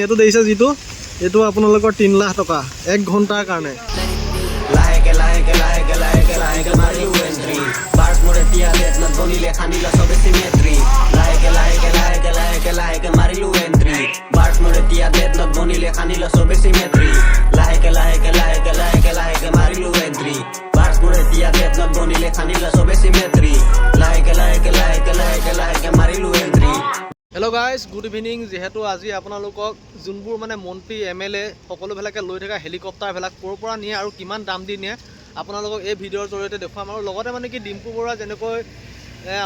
এইটো দেখিছে যিটো এইটো আপোনালোকৰ 3 লাখ টকা 1 ঘণ্টাৰ কাৰণে হেল্ল' গাইজ গুড ইভিনিং যেহেতু আজি আপোনালোকক যোনবোৰ মানে মন্ত্ৰী MLA সকলোবিলাকে লৈ থকা হেলিকপ্টাৰবিলাক ক'ৰ পৰা নিয়ে আৰু কিমান দাম দি নিয়ে আপোনালোকক এই ভিডিঅ'ৰ জৰিয়তে দেখুৱাম আৰু লগতে মানে কি ডিম্পু বৰুৱা যেনেকৈ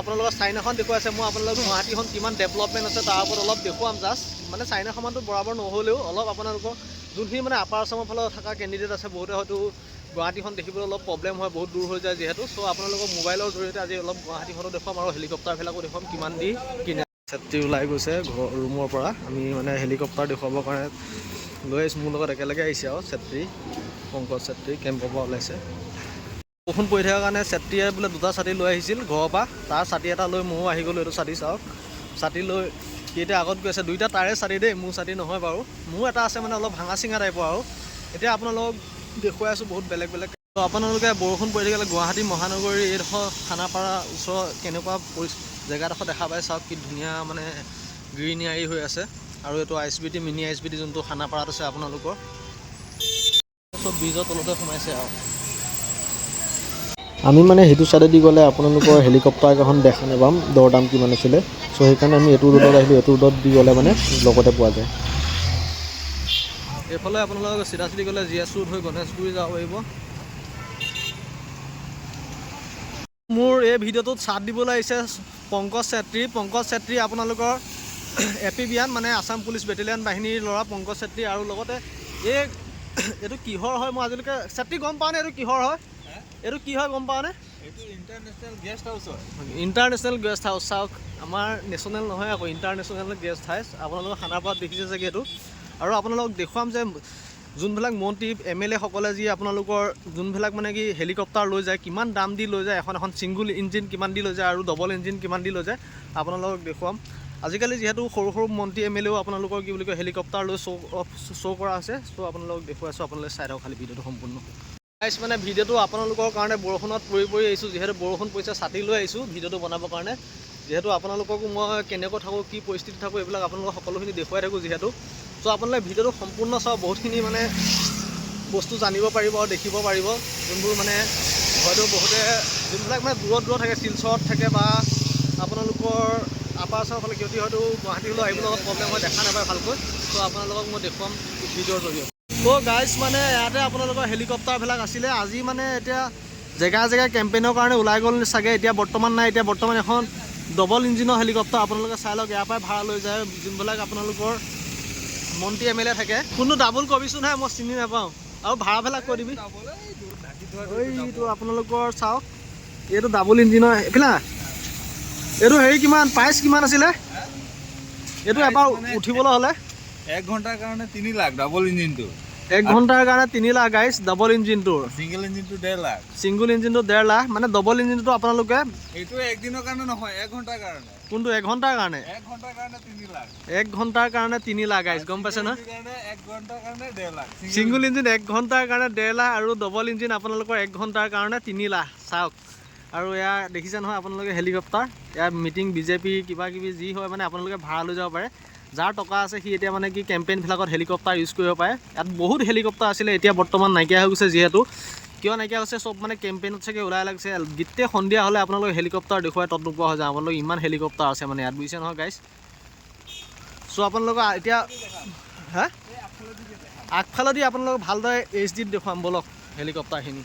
আপোনালোকৰ চাইনাখন দেখুৱাইছে মই আপোনালোকক গুৱাহাটীখন কিমান ডেভেলপমেণ্ট আছে তাৰ ওপৰত অলপ দেখুৱাম জাষ্ট মানে চাইনাখনতো বৰাবৰ নহ'লেও অলপ আপোনালোকক যোনখিনি মানে আপাৰ আছামৰ ফালে থকা কেণ্ডিডেট আছে বহুতে হয়তো গুৱাহাটীখন দেখিবলৈ অলপ প্ৰব্লেম হয় বহুত দূৰ হৈ যায় যিহেতু চ' আপোনালোকক মোবাইলৰ জৰিয়তে আজি অলপ গুৱাহাটীখনো দেখুৱাম আৰু হেলিকপ্টাৰবিলাকো দেখুৱাম কিমান দি কিনে ছাত্ৰী ওলাই গৈছে ঘৰ ৰুমৰ পৰা আমি মানে হেলিকপ্টাৰ দেখুৱাবৰ কাৰণে লৈ আহিছোঁ মোৰ লগত একেলগে আহিছে আৰু ছাত্ৰী পংকজ ছাত্ৰী কেম্পৰ পৰা ওলাইছে বৰষুণ পৰি থকাৰ কাৰণে ছাত্ৰীয়ে বোলে 2টা ছাতি লৈ আহিছিল ঘৰৰ পৰা তাৰ ছাতি এটা লৈ ময়ো আহি গ'লোঁ এইটো ছাতি চাওক ছাতি লৈ এতিয়া আগত গৈ আছে 2টা তাৰে ছাতি দেই মোৰ ছাতি নহয় বাৰু মোৰ এটা আছে মানে অলপ ভাঙা চিঙা টাইপৰ আৰু এতিয়া আপোনালোকক দেখুৱাই আছোঁ বহুত বেলেগ বেলেগ আপোনালোকে বৰষুণ পৰি থাকিলে গুৱাহাটী মহানগৰীৰ এইডোখৰ খানাপাৰা ওচৰৰ কেনেকুৱা জেগাডোখৰ দেখা পাই চাওক কি ধুনীয়া মানে গ্ৰীনিয়াৰী হৈ আছে আৰু এইটো ISBT মিনি ISBT যোনটো খানাপাৰাত আছে আপোনালোকৰ চব ব্ৰিজৰ তলতে সোমাইছে আৰু আমি মানে সেইটো ছাইডেদি গ'লে আপোনালোকৰ হেলিকপ্টাৰ এখন দেখা নাপাম দৰ দাম কিমান আছিলে চ' সেইকাৰণে আমি এইটো ৰোডত আহিলোঁ এইটো ৰোডত দি গ'লে মানে লগতে পোৱা যায় এইফালে আপোনালোকে চিধা চিধি গ'লে GS ৰোড হৈ গণেশগুৰি যাব পাৰিব মোৰ এই ভিডিঅ'টোত চাথ দিবলৈ আহিছে পংকজ চেত্ৰী আপোনালোকৰ APBN মানে আছাম পুলিচ বেটেলিয়ান বাহিনীৰ ল'ৰা পংকজ চেত্ৰী আৰু লগতে এইটো কিহৰ হয় মই আজিলৈকে চেত্ৰী গম পাওঁনে এইটো কিহৰ হয় এইটো কি হয় গম পাওঁনে এইটো ইণ্টাৰনেশ্যনেল গেষ্ট হাউচ হয় ইণ্টাৰনেশ্যনেল গেষ্ট হাউচ চাওক আমাৰ নেশ্যনেল নহয় আকৌ ইণ্টাৰনেশ্যনেল গেষ্ট হাউচ আপোনালোকৰ খানাপাৰাত দেখিছে চাগে এইটো আৰু আপোনালোকক দেখুৱাম যে যোনবিলাক মন্ত্ৰী MLA সকলে যি আপোনালোকৰ যোনবিলাক মানে কি হেলিকপ্টাৰ লৈ যায় কিমান দাম দি লৈ যায় এখন ছিংগুল ইঞ্জিন কিমান দি লৈ যায় আৰু ডবল ইঞ্জিন কিমান দি লৈ যায় আপোনালোকক দেখুৱাম আজিকালি যিহেতু সৰু সৰু মন্ত্ৰী MLAও আপোনালোকৰ কি বুলি কয় হেলিকপ্টাৰ লৈ শ্ব' কৰা হৈছে চ' আপোনালোকক দেখুৱাইছোঁ আপোনালোকে চাই থাকক খালি ভিডিঅ'টো সম্পূৰ্ণ গাইজ মানে ভিডিঅ'টো আপোনালোকৰ কাৰণে বৰষুণত পৰি আহিছোঁ যিহেতু বৰষুণ পৰিছে ছাতি লৈ আহিছোঁ ভিডিঅ'টো বনাবৰ কাৰণে যিহেতু আপোনালোককো মই কেনেকৈ থাকোঁ কি পৰিস্থিতি থাকোঁ এইবিলাক আপোনালোকক সকলোখিনি দেখুৱাই থাকোঁ যিহেতু চ' আপোনালোকে ভিডিঅ'টো সম্পূৰ্ণ চাওক বহুতখিনি মানে বস্তু জানিব পাৰিব আৰু দেখিব পাৰিব যোনবোৰ মানে হয়তো বহুতে যোনবিলাক মানে দূৰত থাকে শিলচৰত থাকে বা আপোনালোকৰ আপাৰ আছামৰ ফালে সিহঁতি হয়তো গুৱাহাটীলৈ আহিবলৈ অলপ প্ৰব্লেম হয় দেখা নাপায় ভালকৈ চ' আপোনালোকক মই দেখুৱাম ভিডিঅ'ৰ জৰিয়তে ত' গাইজ মানে ইয়াতে আপোনালোকৰ হেলিকপ্টাৰবিলাক আছিলে আজি মানে এতিয়া জেগাই কেম্পেইনৰ কাৰণে ওলাই গ'ল চাগে এতিয়া বৰ্তমান নাই এতিয়া বৰ্তমান এখন ডবল ইঞ্জিনৰ হেলিকপ্টাৰ আপোনালোকে চাই লওক ইয়াৰ পৰাই ভাড়া লৈ যায় যোনবিলাক আপোনালোকৰ মন্ত্ৰী MLA থাকে কোনটো ডাবল কবিচোন হে মই চিনি নাপাওঁ আৰু ভাড়াবিলাক কৈ দিবি এইটো আপোনালোকৰ চাওক এইটো ডাবল ইঞ্জিনৰ এইফালে এইটো হেৰি কিমান প্ৰাইচ কিমান আছিলে এইটো এবাৰ উঠিবলৈ হ'লে 1 ঘণ্টাৰ কাৰণে 3 লাখ ডাবল ইঞ্জিনটো 1 ঘণ্টাৰ কাৰণে 3 লাখ গাইজ ডাবল ইঞ্জিনটোৰ সিঙ্গল ইঞ্জিনটো 1.5 লাখ সিঙ্গল ইঞ্জিনটো 1.5 লাখ মানে ডাবল ইঞ্জিনটো আপোনালোকে এইটো একদিনৰ কাৰণে নহয় 1 ঘণ্টাৰ কাৰণে কোনটো 1 ঘণ্টাৰ কাৰণে 1 ঘণ্টাৰ কাৰণে 3 লাখ 1 ঘণ্টাৰ কাৰণে 3 লাখ গাইজ গম পাইছে ন 1 ঘণ্টাৰ কাৰণে 1.5 লাখ সিঙ্গল ইঞ্জিন 1 ঘণ্টাৰ কাৰণে 1.5 লাখ আৰু ডাবল ইঞ্জিন আপোনালোকৰ 1 ঘণ্টাৰ কাৰণে 3 লাখ চাওক আৰু এয়া দেখিছে নহয় আপোনালোকে হেলিকপ্টাৰ ইয়াৰ মিটিং BJP কিবা কিবি যি হয় মানে আপোনালোকে ভাড়া লৈ যাব পাৰে যাৰ টকা আছে সি এতিয়া মানে কি কেম্পেইনবিলাকত হেলিকপ্টাৰ ইউজ কৰিব পাৰে ইয়াত বহুত হেলিকপ্টাৰ আছিলে এতিয়া বৰ্তমান নাইকিয়া হৈ গৈছে যিহেতু কিয় নাইকিয়া হৈছে চব মানে কেম্পেইনত চাগে ওলাই লাগিছে গোটেই সন্ধিয়া হ'লে আপোনালোকে হেলিকপ্টাৰ দেখুৱাই তত নোপোৱা হৈ যায় আপোনালোক ইমান হেলিকপ্টাৰ আছে মানে ইয়াত বুজিছে নহয় গাইজ চ' আপোনালোকৰ এতিয়া হা আগফালেদি আপোনালোকক ভালদৰে HDত দেখুৱাম বলক হেলিকপ্টাৰখিনি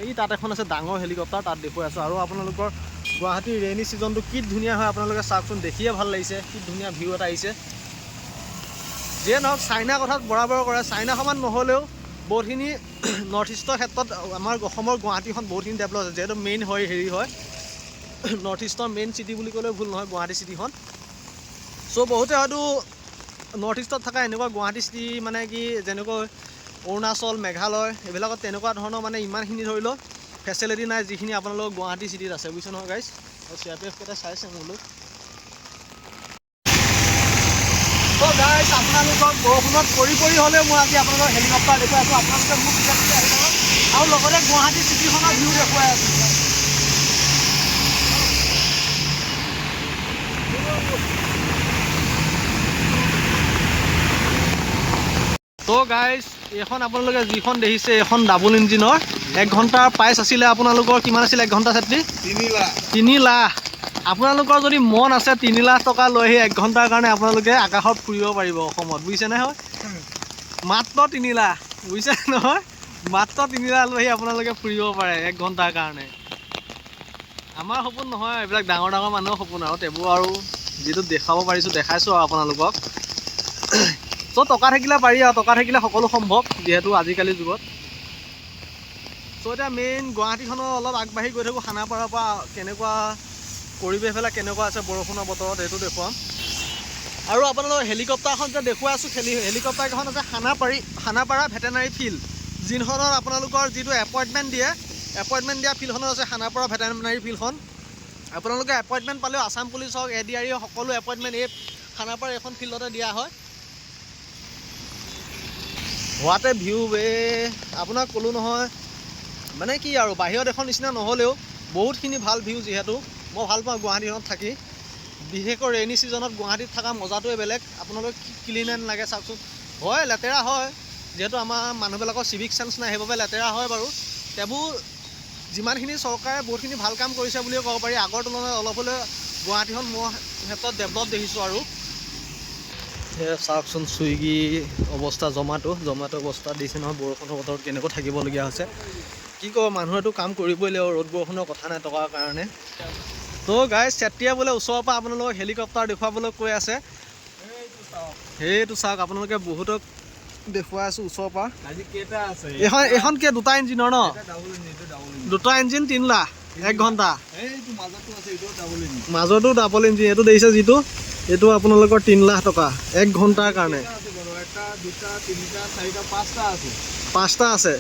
এই তাত এখন আছে ডাঙৰ হেলিকপ্টাৰ তাত দেখুৱাই আছোঁ আৰু আপোনালোকৰ গুৱাহাটীৰ ৰেইনি ছিজনটো কি ধুনীয়া হয় আপোনালোকে চাওকচোন দেখিয়ে ভাল লাগিছে কি ধুনীয়া ভিউ এটা আহিছে যিয়ে নহওক চাইনা কথাত বৰাবৰ কৰে চাইনা সমান নহ'লেও বহুতখিনি নৰ্থ ইষ্টৰ ক্ষেত্ৰত আমাৰ অসমৰ গুৱাহাটীখন বহুতখিনি ডেভেলপ হৈছে যিহেতু মেইন হয় হেৰি হয় নৰ্থ ইষ্টৰ মেইন চিটি বুলি ক'লেও ভুল নহয় গুৱাহাটী চিটিখন চ' বহুতে হয়তো নৰ্থ ইষ্টত থকা এনেকুৱা গুৱাহাটী চিটি মানে কি যেনেকৈ অৰুণাচল মেঘালয় এইবিলাকত তেনেকুৱা ধৰণৰ মানে ইমানখিনি ধৰি লওক ফেচিলিটি নাই যিখিনি আপোনালোকৰ গুৱাহাটী চিটিত আছে বুজিছে নহয় গাইজ আৰু CRPF কেইটা চাইছে মোলৈ ত' তো গাইজ আপোনালোকক বৰষুণত পৰি হ'লেও মই আজি আপোনালোকক হেলিকপ্টাৰ দেখুৱাই আছোঁ। আপোনালোকে মোক আহি যাব আৰু লগতে গুৱাহাটী চিটিখনৰ ভিউ দেখুৱাই আছোঁ। তো গাইজ এইখন আপোনালোকে যিখন দেখিছে এইখন ডাবল ইঞ্জিনৰ 1 ঘণ্টাৰ প্ৰাইচ আছিলে আপোনালোকৰ কিমান আছিলে 1 ঘণ্টা ছাত্ৰী 3 লাখ। আপোনালোকৰ যদি মন আছে 3 লাখ টকা লৈ আহি 1 ঘণ্টাৰ কাৰণে আপোনালোকে আকাশত ফুৰিব পাৰিব অসমত, বুজিছে নহয়? মাত্ৰ 3 লাখ, বুজিছে নহয়? মাত্ৰ 3 লাখ লৈ আহি আপোনালোকে ফুৰিব পাৰে 1 ঘণ্টাৰ কাৰণে। আমাৰ সপোন নহয়, এইবিলাক ডাঙৰ ডাঙৰ মানুহৰ সপোন আৰু তেবোৰ আৰু যিটো দেখাব পাৰিছোঁ দেখাইছোঁ আৰু আপোনালোকক। তো টকা থাকিলে পাৰি আৰু টকা থাকিলে সকলো সম্ভৱ যিহেতু আজিকালিৰ যুগত। চ' এতিয়া মেইন গুৱাহাটীখনৰ অলপ আগবাঢ়ি গৈ থাকোঁ। খানাপাৰাৰ পৰা কেনেকুৱা পৰিৱেশবিলাক কেনেকুৱা আছে বৰষুণৰ বতৰত সেইটো দেখুৱাম। আৰু আপোনালোকৰ হেলিকপ্টাৰখন যে দেখুৱাই আছোঁ হেলিকপ্টাৰকেইখন আছে খানাপাৰা ভেটেনাৰী ফিল্ড, যিখনত আপোনালোকৰ যিটো এপইণ্টমেণ্ট দিয়া ফিল্ডখনত আছে খানাপাৰা ভেটেনাৰী ফিল্ডখন। আপোনালোকে এপইণ্টমেণ্ট পালেও আছাম পুলিচ হওক ADRE হওক সকলো এপইণ্টমেণ্ট এই খানাপাৰা এখন ফিল্ডতে দিয়া হয়। হোৱাতে ভিউ আপোনাক ক'লোঁ নহয়, মানে কি আৰু বাহিৰৰ দেশৰ নিচিনা নহ'লেও বহুতখিনি ভাল ভিউ। যিহেতু মই ভাল পাওঁ গুৱাহাটীখনত থাকি, বিশেষকৈ ৰেইনি ছিজনত গুৱাহাটীত থকা মজাটোৱে বেলেগ। আপোনালোকে ক্লিন এণ্ড লাগে চাওকচোন। হয় লেতেৰা হয়, যিহেতু আমাৰ মানুহবিলাকৰ চিভিক চেন্স নাই সেইবাবে লেতেৰা হয় বাৰু। তেবোৰ যিমানখিনি চৰকাৰে বহুতখিনি ভাল কাম কৰিছে বুলিয়ে ক'ব পাৰি। আগৰ তুলনাত অলপ হ'লেও গুৱাহাটীখন মই ক্ষেত্ৰত ডেভেলপ দেখিছোঁ। আৰু চাওকচোন চুইগি অৱস্থা, জমাটো অৱস্থা দিছে নহয় বৰষুণৰ বতৰত কেনেকৈ থাকিবলগীয়া হৈছে। কি ক'ব, মানুহেতো কাম কৰিবই লাগিব, ৰ'দ বৰষুণৰ কথা নাই টকাৰ কাৰণে। তো গাইজ চেত্ৰীয়ে বোলে ওচৰৰ পৰা আপোনালোকক হেলিকপ্টাৰ দেখুৱাবলৈ কৈ আছে। সেইটো চাওক, আপোনালোকে বহুতক দেখুৱাই আছোঁ ওচৰৰ পৰা। এইখন কি 2টা ইঞ্জিনৰ ন? 2টা ইঞ্জিন 3 লাখ 1 ঘণ্টা। মাজতো ডাবল ইঞ্জিন এইটো দেখিছে যিটো, এইটো আপোনালোকৰ 3 লাখ টকা 1 ঘণ্টাৰ কাৰণে। 5টা আছে,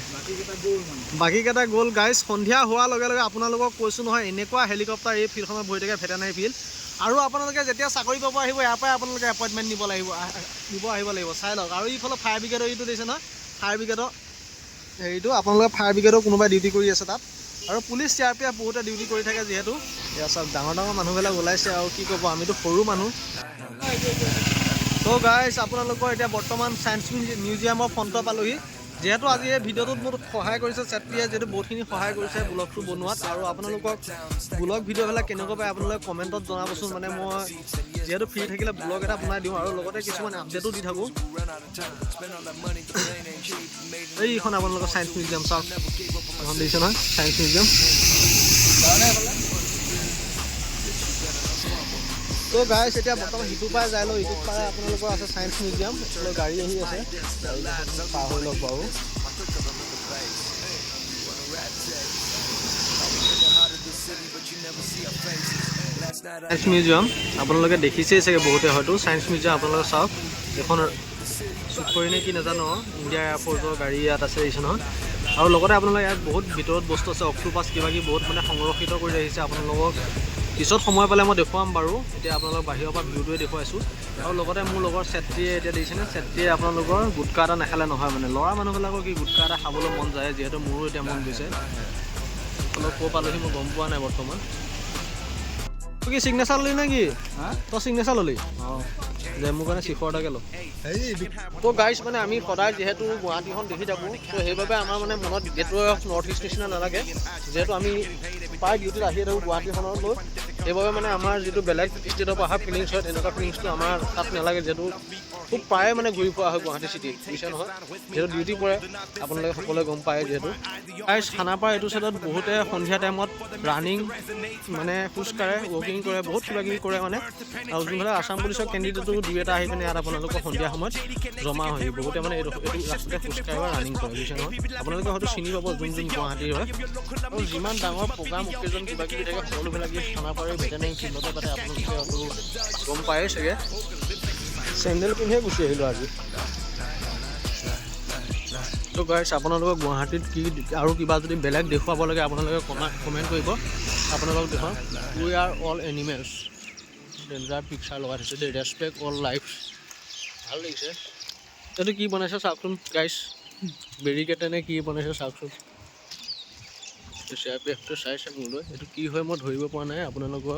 বাকীকেইটা গ'ল। গাইজ সন্ধিয়া হোৱাৰ লগে লগে আপোনালোকক কৈছোঁ নহয় এনেকুৱা হেলিকপ্টাৰ এই ফিল্ডখনত ভৰি থাকে ভেটেনাৰী ফিল্ড। আৰু আপোনালোকে যেতিয়া চাকৰি পাব আহিব ইয়াৰ পৰাই আপোনালোকে এপইণ্টমেণ্ট নিব আহিব লাগিব। চাই লওক। আৰু এইফালে ফায়াৰ ব্ৰিগেডৰ এইটো দিছে নহয়, ফায়াৰ ব্ৰিগেডৰ হেৰিটো আপোনালোকে ফায়াৰ ব্ৰিগেডৰ কোনোবাই ডিউটি কৰি আছে তাত। আৰু পুলিচ CRPF বহুতে ডিউটি কৰি থাকে যিহেতু। এয়া চাওক ডাঙৰ ডাঙৰ মানুহবিলাক ওলাইছে আৰু কি ক'ব, আমিতো সৰু মানুহ। তো গাইজ আপোনালোকৰ এতিয়া বৰ্তমান ছায়েন্স মিউজিয়ামৰ ফ্ৰণ্ট পালোহি। যিহেতু আজি এই ভিডিঅ'টোত মোক সহায় কৰিছে চেত্ৰীয়ে, যিহেতু বহুতখিনি সহায় কৰিছে ব্লগটো বনোৱাত। আৰু আপোনালোকক ব্লগ ভিডিঅ'বিলাক কেনেকুৱা পায় আপোনালোকে কমেণ্টত জনাবচোন। মানে মই যিহেতু ফ্ৰী থাকিলে ব্লগ এটা বনাই দিওঁ আৰু লগতে কিছুমান আপডেটো দি থাকোঁ। এইখন আপোনালোকৰ ছায়েন্স মিউজিয়াম চাওক, এখন দেখিছে নহয় ছায়েন্স মিউজিয়াম। তো গাইজ এতিয়া বৰ্তমান সিটো পাই যাই লওঁ, ইটোত পাই আপোনালোকৰ আছে ছায়েন্স মিউজিয়াম। গাড়ী আহি আছে, পাৰ হৈ লওক বাৰু। ছায়েন্স মিউজিয়াম আপোনালোকে দেখিছেই চাগে বহুতে হয়তো। ছায়েন্স মিউজিয়াম আপোনালোকে চাওক, এখন চুখৰি নে কি নাজানো, ইণ্ডিয়া এয়াৰফৰ্চৰ গাড়ী ইয়াত আছে দেখিছে নহয়। আৰু লগতে আপোনালোকে ইয়াত বহুত ভিতৰত বস্তু আছে, অক্টোপাছ কিবা কিবি বহুত মানে সংৰক্ষিত কৰি ৰাখিছে। আপোনালোকক পিছত সময় পালে মই দেখুৱাম বাৰু। এতিয়া আপোনালোকক বাহিৰৰ পৰা ভিউটোৱে দেখুৱাইছোঁ। আৰু লগতে মোৰ লগৰ চেত্ৰীয়ে এতিয়া দেখিছেনে, চেত্ৰীয়ে আপোনালোকৰ গুটকা এটা নাখালে নহয়। মানে ল'ৰা মানুহবিলাকৰ কি গুটকা এটা খাবলৈ মন যায়, যিহেতু মোৰো এতিয়া মন গৈছে। অলপ ক'ৰ পালোহি মই গম পোৱা নাই বৰ্তমান। তই কি চিগনেচাৰ ল'লি নে কি? তই চিগনেচাৰ ল'লি? অঁ, যে মোৰ কাৰণে শিখৰ এটাকে ল। তো গাইজ মানে আমি সদায় যিহেতু গুৱাহাটীখন দেখি থাকোঁ, তো সেইবাবে আমাৰ মানে মনত গেটৱে অফ নৰ্থ ইষ্ট নিচিনা নালাগে। যিহেতু আমি প্ৰায় ডিউটিত আহিয়ে থাকোঁ গুৱাহাটীখনৰ লৈ, সেইবাবে মানে আমাৰ যিটো বেলেগ ষ্টেটৰ পৰা অহা ফিলিংছ হয় তেনেকুৱা ফিলিংছটো আমাৰ তাত নালাগে। যিহেতু খুব প্ৰায়ে মানে ঘূৰি ফুৰা হয় গুৱাহাটী চিটিত, বুজিছে নহয়। যিহেতু ডিউটি পৰে আপোনালোকে সকলোৱে গম পায়। যিহেতু গাইজ খানাপাৰা এইটো ছাইডত বহুতে সন্ধিয়া টাইমত ৰানিং মানে খোজকাঢ়ে, ৱকিং কৰে, বহুত কিবা কিবি কৰে মানে। আৰু যোনফালে আছাম পুলিচৰ কেণ্ডিডেটো 2-এটা আহি পিনে ইয়াত আপোনালোকৰ সন্ধিয়া সময়ত জমা হয়। বহুতে মানে এইটো ৰাস্তাতে খোজকাঢ়ে বা ৰানিং কৰে, বুজিছে নহয়। আপোনালোকে হয়তো চিনি পাব যোন গুৱাহাটীৰ হয়। আৰু যিমান ডাঙৰ প্ৰগ্ৰাম অকেজন কিবা কিবি থাকে সকলোবিলাকে খানাপাৰা ভেটেনাৰী ফিল্ডতে পাতে। আপোনালোকে হয়তো গম পায়েই চাগে। চেণ্ডেল পিন্ধিয়ে গুচি আহিলোঁ আজি। তো গাইজ আপোনালোকক গুৱাহাটীত কি আৰু কিবা যদি বেলেগ দেখুৱাব লাগে আপোনালোকে কমেণ্ট কৰিব, আপোনালোকক দেখুৱাম। We are all animals, danger picture লগাই থৈছে দেই, ৰেচপেক্ট অল লাইফ। ভাল লাগিছে এইটো কি বনাইছে চাওকচোন গাইছ বেৰিকেটে নে কি বনাইছে চাওকচোন CRPFটো চাইছে মোলৈ এইটো কি হয় মই ধৰিব পৰা নাই আপোনালোকৰ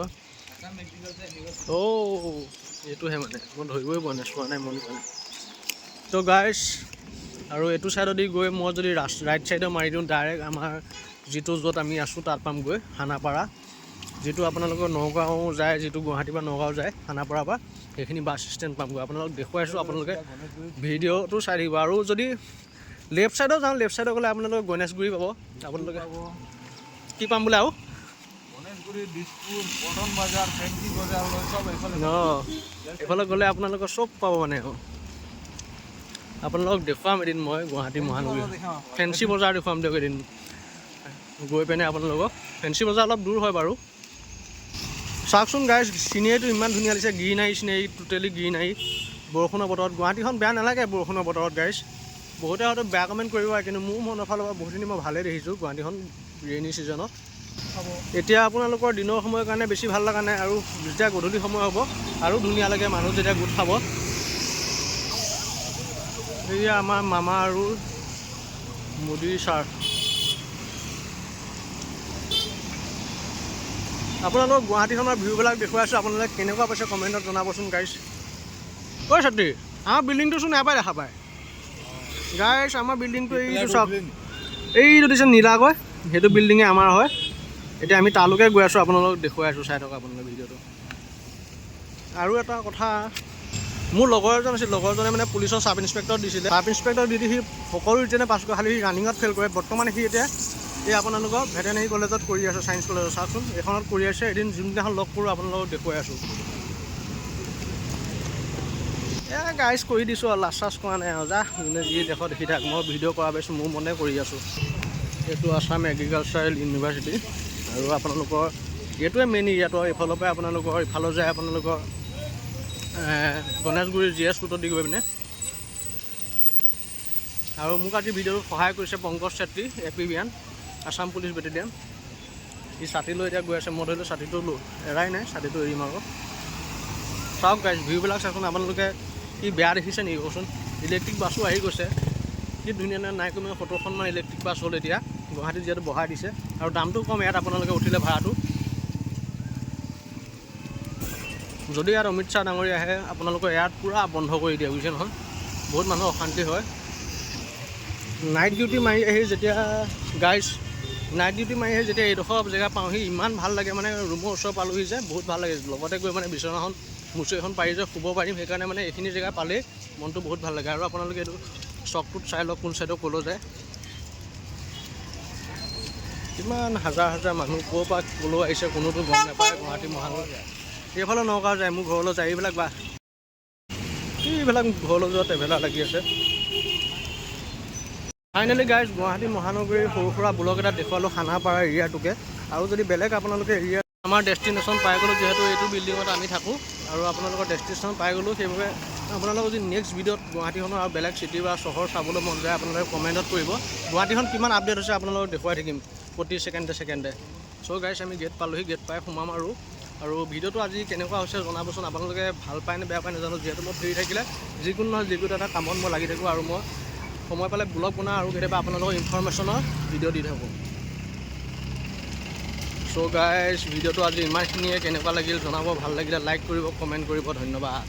এইটোহে মানে মই ধৰিবই পৰা নাই চোৱা নাই মন কৰা নাই তো গাইছ আৰু এইটো ছাইডেদি গৈ মই যদি ৰাইট ছাইডে মাৰি দিওঁ ডাইৰেক্ট আমাৰ যিটো য'ত আমি আছোঁ তাত পামগৈ খানাপাৰা যিটো আপোনালোকৰ নগাঁও যায় যিটো গুৱাহাটীৰ পৰা নগাঁও যায় খানাপাৰাৰ পৰা সেইখিনি বাছ ষ্টেণ্ড পামগৈ আপোনালোকক দেখুৱাইছোঁ আপোনালোকে ভিডিঅ'টো চাই থাকিব আৰু যদি লেফ্ট ছাইডত যাওঁ লেফ্ট ছাইডত গ'লে আপোনালোকে গণেশগুৰি পাব আপোনালোকে কি পাম বোলে আৰু এইফালে গ'লে আপোনালোকৰ চব পাব মানে আপোনালোকক দেখুৱাম এদিন মই গুৱাহাটী মহানগৰী ফেঞ্চি বজাৰ দেখুৱাম দিয়ক এদিন গৈ পিনে আপোনালোকক ফেঞ্চি বজাৰ অলপ দূৰ হয় বাৰু চাওকচোন গাইছ চিনেৰীটো ইমান ধুনীয়া লাগিছে গ্ৰীনাৰী চিনেৰী টোটেলি গ্ৰীনাৰী বৰষুণৰ বতৰত গুৱাহাটীখন বেয়া নালাগে বৰষুণৰ বতৰত গাইছ বহুতে হয়তো বেয়া কমেণ্ট কৰিব কিন্তু মোৰ মনৰ ফালৰ পৰা বহুতখিনি মই ভালেই দেখিছোঁ গুৱাহাটীখন ৰেইনী ছিজনত এতিয়া আপোনালোকৰ দিনৰ সময়ৰ কাৰণে বেছি ভাল লগা নাই আৰু যেতিয়া গধূলি সময় হ'ব আৰু ধুনীয়া লাগে মানুহ যেতিয়া গোট খাব এয়া আমাৰ মামা আৰু মোদী ছাৰ আপোনালোকক গুৱাহাটীখনৰ ভিউবিলাক দেখুৱাইছোঁ আপোনালোকে কেনেকুৱা পাইছে কমেণ্টত জনাবচোন গাইছ ঐ ছাত্ৰী আমাৰ বিল্ডিংটোচোন এবাৰ দেখা পায় গাইছ আমাৰ বিল্ডিংটো এইটো চাওক এইটো দিছে নীলাকৈ সেইটো বিল্ডিঙে আমাৰ হয় এতিয়া আমি তালৈকে গৈ আছোঁ আপোনালোকক দেখুৱাই আছোঁ চাই থকা আপোনালোকে ভিডিঅ'টো আৰু এটা কথা মোৰ লগৰ এজন আছিল লগৰজনে মানে পুলিচৰ চাব ইনস্পেক্টৰ দিছিলে চাব ইনস্পেক্টৰ দি সি সকলো ৰিটেনে পাছ কৰে খালি সি ৰানিঙত ফেইল কৰে বৰ্তমান সি এতিয়া এই আপোনালোকৰ ভেটেনেৰী কলেজত কৰি আছে ছায়েন্স কলেজত চাওকচোন এইখনত কৰি আছে এদিন যোনদিনাখন লগ কৰোঁ আপোনালোকক দেখুৱাই আছোঁ গাইজ কৰি দিছোঁ আৰু লাজ চাজ কৰা নাই আৰু যা যোনে যি দেখত দেখি থাক মই ভিডিঅ' কৰা পাইছোঁ মোৰ মনে কৰি আছোঁ এইটো আছাম এগ্ৰিকালচাৰেল ইউনিভাৰ্চিটি আৰু আপোনালোকৰ এইটোৱে মেইন এৰিয়াটো এইফালৰ পৰাই আপোনালোকৰ ইফালে যায় আপোনালোকৰ গণেশগুৰি GS ৰোডত দি গৈ পিনে আৰু মোক আজি ভিডিঅ'টোত সহায় কৰিছে Pankaj Chetri APBN Assam police battalion ই ছাতি লৈ এতিয়া গৈ আছে মই ধৰিলোঁ ছাতিটো এৰাই নাই ছাতিটো এৰিম আৰু চাওক গাইজ ভিউবিলাক চাওকচোন আপোনালোকে কি বেয়া দেখিছে নেকি কচোন ইলেক্ট্ৰিক বাছো আহি গৈছে কি ধুনীয়া নাই কমেও 70খনমান ইলেক্ট্ৰিক বাছ হ'ল এতিয়া গুৱাহাটীত যিহেতু বঢ়াই দিছে আৰু দামটো কম ইয়াত আপোনালোকে উঠিলে ভাড়াটো যদি ইয়াত অমিত শ্বাহ ডাঙৰীয়া আহে আপোনালোকৰ ইয়াত পূৰা বন্ধ কৰি দিয়ে বুজিছে নহয় বহুত মানুহ অশান্তি হয় নাইট ডিউটি মাৰি আহি যেতিয়া গাইজ নাইট ডিউটি মাৰি আহি যেতিয়া এইডোখৰ জেগা পাওঁহি ইমান ভাল লাগে মানে ৰুমৰ ওচৰ পালোহি যে বহুত ভাল লাগে লগতে গৈ মানে বিচনাখন মুচি এখন পাৰি যে শুব পাৰিম সেইকাৰণে মানে এইখিনি জেগা পালেই মনটো বহুত ভাল লাগে আৰু আপোনালোকে এইটো চকটোত চাই লওক কোন চাইডত ক'লৈ যায় কিমান হাজাৰ হাজাৰ মানুহ ক'ৰ পৰা ক'লৈ আহিছে কোনোতো গম নাপায় গুৱাহাটী মহানগৰী এইফালে নগাঁও যায় মোৰ ঘৰলৈ যায় এইবিলাক ঘৰলৈ যোৱা ট্ৰেভেলাৰ লাগি আছে ফাইনেলি গাইজ গুৱাহাটী মহানগৰীৰ সৰু সুৰা ব্লগ এটা দেখুৱালোঁ খানাপাৰা এৰিয়াটোকে আৰু যদি বেলেগ আপোনালোকে এৰিয়া আমাৰ ডেষ্টিনেশ্যন পাই গ'লোঁ যিহেতু এইটো বিল্ডিঙত আমি থাকোঁ আৰু আপোনালোকৰ ডেষ্টিনেশ্যন পাই গ'লোঁ সেইবাবে আপোনালোকৰ যদি নেক্সট ভিডিঅ'ত গুৱাহাটীখনৰ আৰু বেলেগ চিটি বা চহৰ চাবলৈ মন যায় আপোনালোকে কমেণ্টত কৰিব গুৱাহাটীখন কিমান আপডেট হৈছে আপোনালোকক দেখুৱাই থাকিম প্ৰতি ছেকেণ্ডে চ' গাইজ আমি গেট পালোহি গেট পাই সোমাম আৰু ভিডিঅ'টো আজি কেনেকুৱা হৈছে জনাবচোন আপোনালোকে ভাল পায় নে বেয়া পায় নাজানো যিহেতু মই ফ্ৰী থাকিলে যিকোনো নহয় যিকোনো এটা কামত মই লাগি থাকোঁ আৰু মই সময় পালে ব্লগ বনাওঁ আৰু কেতিয়াবা আপোনালোকৰ ইনফৰমেশ্যনৰ ভিডিঅ' দি থাকোঁ চ' গাইজ ভিডিঅ'টো আজি ইমানখিনিয়ে কেনেকুৱা লাগিল জনাব ভাল লাগিলে লাইক কৰিব কমেণ্ট কৰিব ধন্যবাদ